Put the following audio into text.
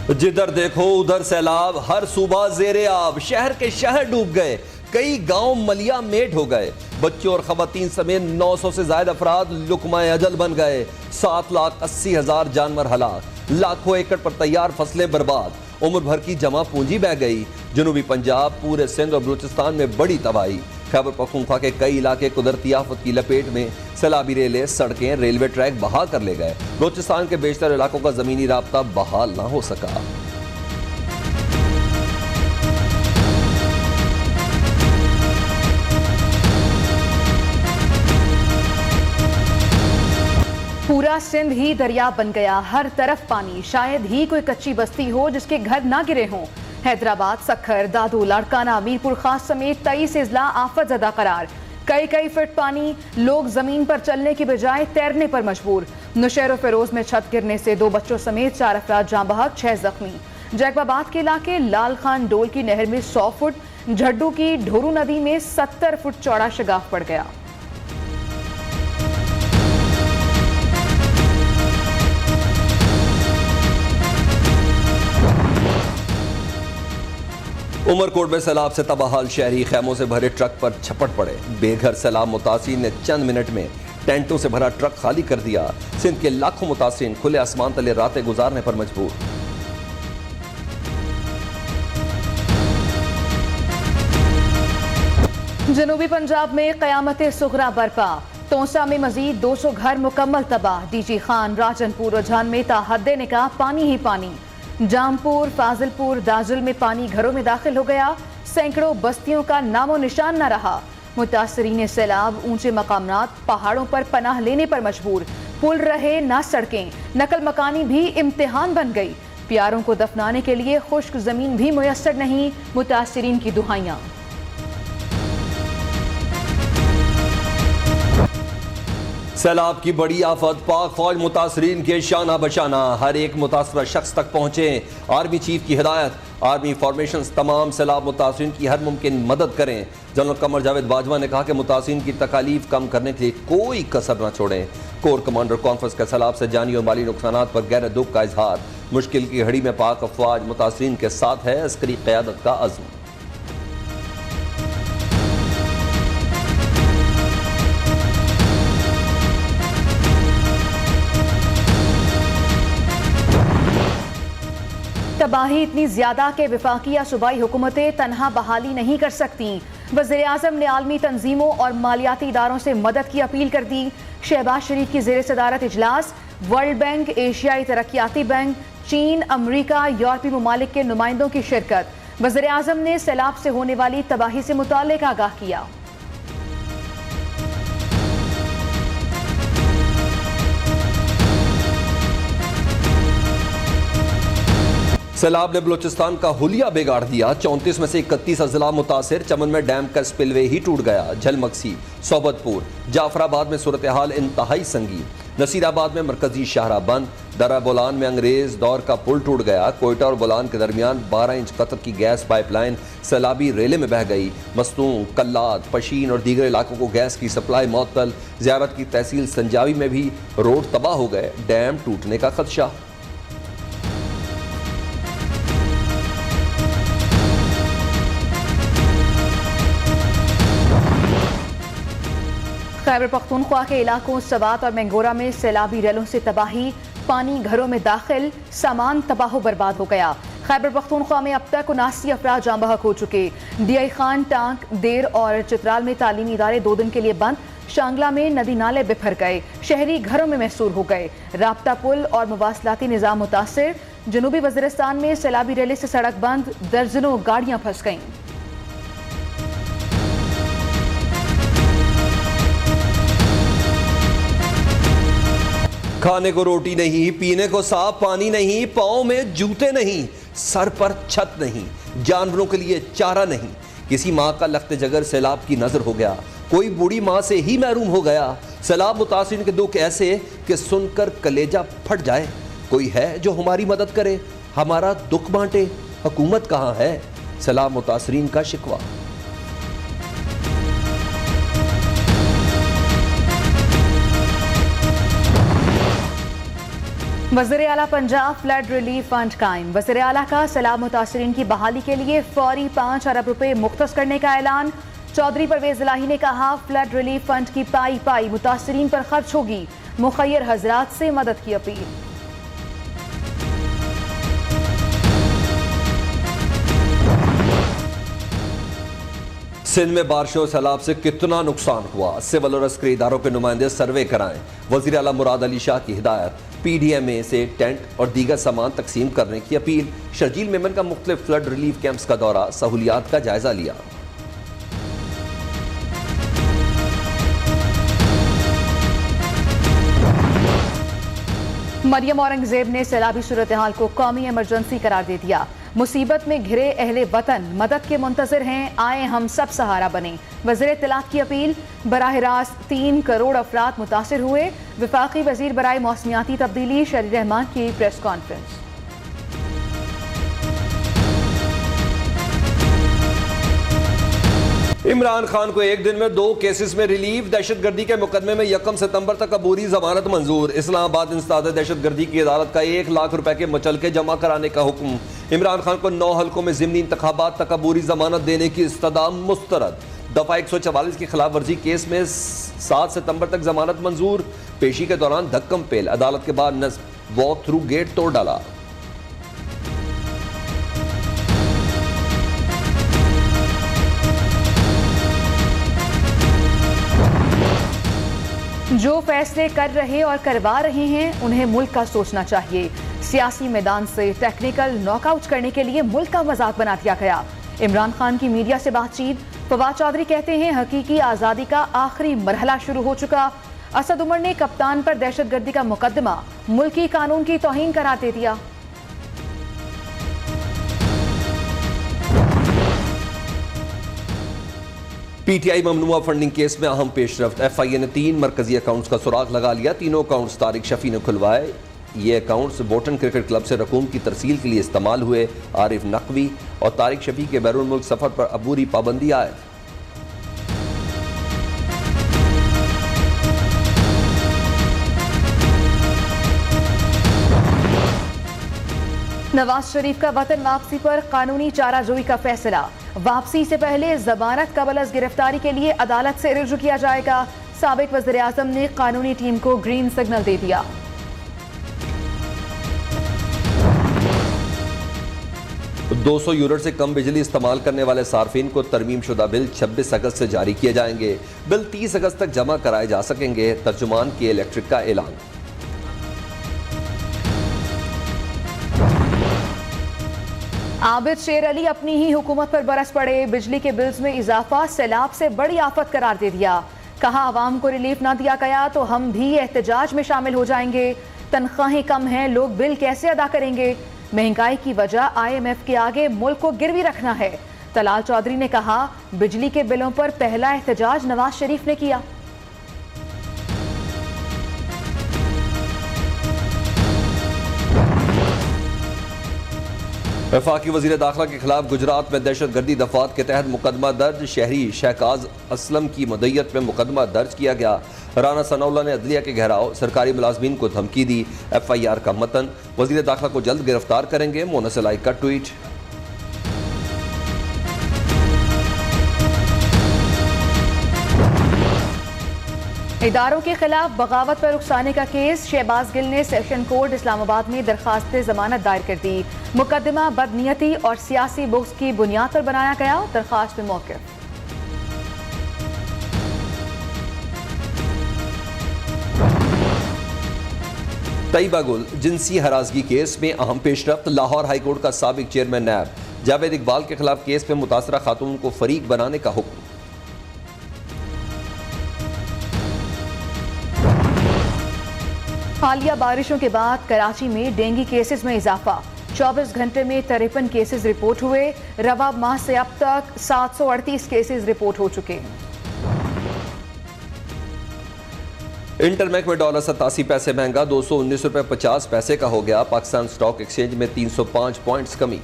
जिधर देखो उधर सैलाब, हर सूबा जेरे आब, शहर के शहर डूब गए, कई गांव मलिया मेट हो गए, बच्चों और खवातीन समेत 900 से ज्यादा अफराद लुकमाए अजल बन गए, 7,80,000 जानवर हलाक, लाखों एकड़ पर तैयार फसलें बर्बाद, उम्र भर की जमा पूंजी बह गई। जनूबी पंजाब, पूरे सिंध और बलूचिस्तान में बड़ी तबाही। खैबर पख्तूनख्वा के कई इलाके कुदरती आफत की लपेट में, सैलाबी रेलें, सड़कें, रेलवे ट्रैक बहा कर ले गए। बलूचिस्तान के बेशतर इलाकों का जमीनी राब्ता बहाल ना हो सका। पूरा सिंध ही दरिया बन गया, हर तरफ पानी, शायद ही कोई कच्ची बस्ती हो जिसके घर ना गिरे हों। हैदराबाद, सखर, दादू, लाड़काना, मीरपुर खास समेत 23 अजला आफत ज़दा करार। कई फीट पानी, लोग जमीन पर चलने की बजाय तैरने पर मजबूर। नुशैर फिरोज में छत गिरने से 2 बच्चों समेत 4 अफराद जाँ बहक, 6 जख्मी। जैकबाबाद के इलाके लाल खान डोल की नहर में 100 फुट, झड्डू की ढोरू नदी में 70 फुट चौड़ा शगाफ पड़ गया। उमरकोट में सैलाब से तबाहाल शहरी खैमों से भरे ट्रक पर झपट पड़े। बेघर सैलाब मुतासिर ने चंद मिनट में टेंटों से भरा ट्रक खाली कर दिया। सिंध के लाखों मुतासिर खुले आसमान तले रातें गुजारने पर मजबूर। जनूबी पंजाब में कयामत सुगरा बरपा, तोसा में मजीद 200 घर मुकम्मल तबाह। डीजी खान, राजनपुर, रुझान में ताहद्दे ने कहा पानी ही पानी। जामपुर, फाजिलपुर, दाजुल में पानी घरों में दाखिल हो गया, सैकड़ों बस्तियों का नामो निशान न रहा। मुतासरीन सैलाब ऊंचे मकामात, पहाड़ों पर पनाह लेने पर मजबूर। पुल रहे ना सड़कें, नकल मकानी भी इम्तिहान बन गई। प्यारों को दफनाने के लिए खुश्क जमीन भी मुयस्सर नहीं, मुतासरीन की दुहाइयां। सैलाब की बड़ी आफत, पाक फौज मुतासरीन के शाना बशाना, हर एक मुतासरा शख्स तक पहुंचे। आर्मी चीफ की हिदायत, आर्मी फॉर्मेशन तमाम सैलाब मुतासरीन की हर मुमकिन मदद करें। जनरल कमर जावेद बाजवा ने कहा कि मुतासरीन की तकालीफ कम करने के लिए कोई कसर न छोड़ें। कोर कमांडर कॉन्फ्रेंस का सैलाब से जानी और माली नुकसानात पर गहरे दुख का इजहार। मुश्किल की घड़ी में पाक अफवाज मुतासरीन के साथ है, अस्करी क़यादत का अज़्म। तबाही इतनी ज्यादा के विफाकी या सूबाई हुकूमतें तनहा बहाली नहीं कर सकती। वज़ीर आज़म ने आलमी तंजीमों और मालियाती इदारों से मदद की अपील कर दी। शहबाज शरीफ की ज़ेर सदारत इजलास, वर्ल्ड बैंक, एशियाई तरक्याती बैंक, चीन, अमरीका, यूरोपीय ममालिक के नुमाइंदों की शिरकत। वज़ीर आज़म ने सैलाब से होने वाली तबाही से मुताल्लिक़ आगाह किया। सैलाब ने बलूचिस्तान का हुलिया बिगाड़ दिया। 34 में से 31 अजला मुतासिर। चमन में डैम का स्पिलवे ही टूट गया। झलमक्सी, सोबतपुर, जाफराबाद में सूरत हाल इंतहाई संगीन। नसीराबाद में मरकजी शाहरा बंद। दरा बोलान में अंग्रेज दौर का पुल टूट गया। कोयटा और बोलान के दरमियान 12 इंच कतर की गैस पाइपलाइन सैलाबी रेले में बह गई। मस्तूं, कल्लाद, पशीन और दीगर इलाकों को गैस की सप्लाई मअतल। ज़ियारत की तहसील संजावी में भी रोड तबाह हो गए। डैम टूटने का खदशा। खैबर पख्तूनख्वा के इलाकों सवात और मैंगोरा में सैलाबी रेलों से तबाही, पानी घरों में दाखिल, सामान तबाह बर्बाद हो गया। खैबर पख्तूनख्वा में अब तक 79 अफराद जाँ बहक हो चुके। डीआई खान, टांक, देर और चित्राल में तालीमी इदारे 2 दिन के लिए बंद। शांगला में नदी नाले बिफर गए, शहरी घरों में महसूर हो गए। राब्ता पुल और मुवासलाती निज़ाम मुतासिर। जनूबी वज़ीरिस्तान में सैलाबी रेले से सड़क बंद, दर्जनों गाड़ियाँ फंस गईं। खाने को रोटी नहीं, पीने को साफ पानी नहीं, पाँव में जूते नहीं, सर पर छत नहीं, जानवरों के लिए चारा नहीं। किसी माँ का लख्त जगर सैलाब की नजर हो गया, कोई बूढ़ी माँ से ही महरूम हो गया। सैलाब मुतासिरीन के दुख ऐसे कि सुनकर कलेजा फट जाए। कोई है जो हमारी मदद करे, हमारा दुख बांटे? हुकूमत कहाँ है? सैलाब मुतासिरीन का शिकवा। वज़ीर आला पंजाब फ्लड रिलीफ फंड कायम। वज़ीर आला का सैलाब मुतासरीन की बहाली के लिए फौरी 5 अरब रुपए मुख्तस करने का ऐलान। चौधरी परवेज इलाही ने कहा, फ्लड रिलीफ फंड की पाई मुतासरीन पर खर्च होगी। मुखय्यर हजरात से मदद की अपील। सिंध में बारिशों सैलाब से कितना नुकसान हुआ, सिविल और अस्करी इदारों के नुमाइंदे सर्वे कराएं। वज़ीर आला मुराद अली शाह की हिदायत। PDMA से टेंट और दीगर सामान तकसीम करने की अपील। शर्जील मेमन का मुख्तलिफ फ्लड रिलीफ कैंप्स का दौरा, सहूलियात का जायजा लिया। मरियम औरंगजेब ने सैलाबी सूरत हाल को कौमी इमरजेंसी करार दे दिया। मुसीबत में घिरे अहले वतन मदद के मुंतजर हैं, आए हम सब सहारा बने। वज़ीर इत्तलात की अपील। बराह रास्त 3 करोड़ अफराद मुतासिर हुए। वफाकी वज़ीर बराए मौसमियाती तब्दीली शरीर रहमान की प्रेस कॉन्फ्रेंस। इमरान खान को एक दिन में 2 केसेस में रिलीफ। दहशतगर्दी के मुकदमे में 1 सितंबर तक अबूरी जमानत मंजूर। इस्लामाबाद इंसदाद दहशतगर्दी की अदालत का 1 लाख रुपए के मुचलके जमा कराने का हुक्म। इमरान खान को 9 हल्कों में ज़िमनी इंतखाबात तक अबूरी जमानत देने की इस्तदा मुस्तरद। दफा 144 की खिलाफ वर्जी केस में 7 सितंबर तक जमानत मंजूर। पेशी के दौरान धक्कम पेल, अदालत के बाद नस्ब, वॉक थ्रू गेट तोड़ डाला। जो फैसले कर रहे और करवा रहे हैं उन्हें मुल्क का सोचना चाहिए। सियासी मैदान से टेक्निकल नॉकआउट करने के लिए मुल्क का मजाक बना दिया गया। इमरान खान की मीडिया से बातचीत। फवाद चौधरी कहते हैं, हकीकी आज़ादी का आखिरी मरहला शुरू हो चुका। असद उमर ने कप्तान पर दहशतगर्दी का मुकदमा मुल्की कानून की तौहीन करार दे दिया। PTI ममनुआ फंडिंग केस में अहम पेशरफ्त। FIA ने 3 मरकजी अकाउंट्स का सुराग लगा लिया। तीनों अकाउंट्स तारिक शफी ने खुलवाए। ये अकाउंट्स बोटन क्रिकेट क्लब से रकूम की तरसील के लिए इस्तेमाल हुए। आरिफ नकवी और तारिक शफी के बैरून मुल्क सफर पर अबूरी पाबंदी आयद। नवाज शरीफ का वतन वापसी पर कानूनी चाराजोई का फैसला। वापसी से पहले जमानत कबल अज गिरफ्तारी के लिए अदालत से रुजू किया जाएगा। साबिक वज़ीर आज़म ने कानूनी टीम को ग्रीन सिग्नल दे दिया। €200 से कम बिजली इस्तेमाल करने वाले सार्फिन को तरमीम शुदा बिल 26 अगस्त से जारी किए जाएंगे। बिल 30 अगस्त तक जमा कराए जा सकेंगे। तर्जुमान के इलेक्ट्रिक का ऐलान। आबिद शेर अली अपनी ही हुकूमत पर बरस पड़े। बिजली के बिल्स में इजाफा सैलाब से बड़ी आफत करार दे दिया। कहा, आवाम को रिलीफ ना दिया गया तो हम भी एहतजाज में शामिल हो जाएंगे। तनख्वाहें कम हैं, लोग बिल कैसे अदा करेंगे। महंगाई की वजह IMF के आगे मुल्क को गिरवी रखना है। तलाल चौधरी ने कहा, बिजली के बिलों पर पहला एहतजाज नवाज शरीफ ने किया। वफाकी वज़ीर दाखिला के खिलाफ गुजरात में दहशतगर्दी दफात के तहत मुकदमा दर्ज। शहरी शहकाज असलम की मदय्यत में मुकदमा दर्ज किया गया। राना सनौल्ला ने अदलिया के घेराव, सरकारी मुलाजमीन को धमकी दी। FIR का मतन, वज़ीर दाखिला को जल्द गिरफ्तार करेंगे। मोनस इलाही का ट्वीट। इदारों के खिलाफ बगावत पर उकसाने का केस। शहबाज गिल ने सेशन कोर्ट इस्लामाबाद में दरखास्त जमानत दायर कर दी। मुकदमा बदनीयती और सियासी बुग़्ज़ की बुनियाद पर बनाया गया। दरखास्त में मौक़िफ़। तैयबा गुल जिनसी हरासगी केस में अहम पेशरफ्त। लाहौर हाईकोर्ट का साबिक चेयरमैन नैब जावेद इकबाल के खिलाफ केस में मुतासरा खातून को फरीक बनाने का हुक्म। हालिया बारिशों के बाद कराची में डेंगू केसेस में इजाफा। 24 घंटे में 53 केसेस रिपोर्ट हुए। रवा माह से अब तक 738 केसेस रिपोर्ट हो चुके हैं। इंटरमैक में $87 महंगा, $219.50 का हो गया। पाकिस्तान स्टॉक एक्सचेंज में 305 पॉइंट्स कमी।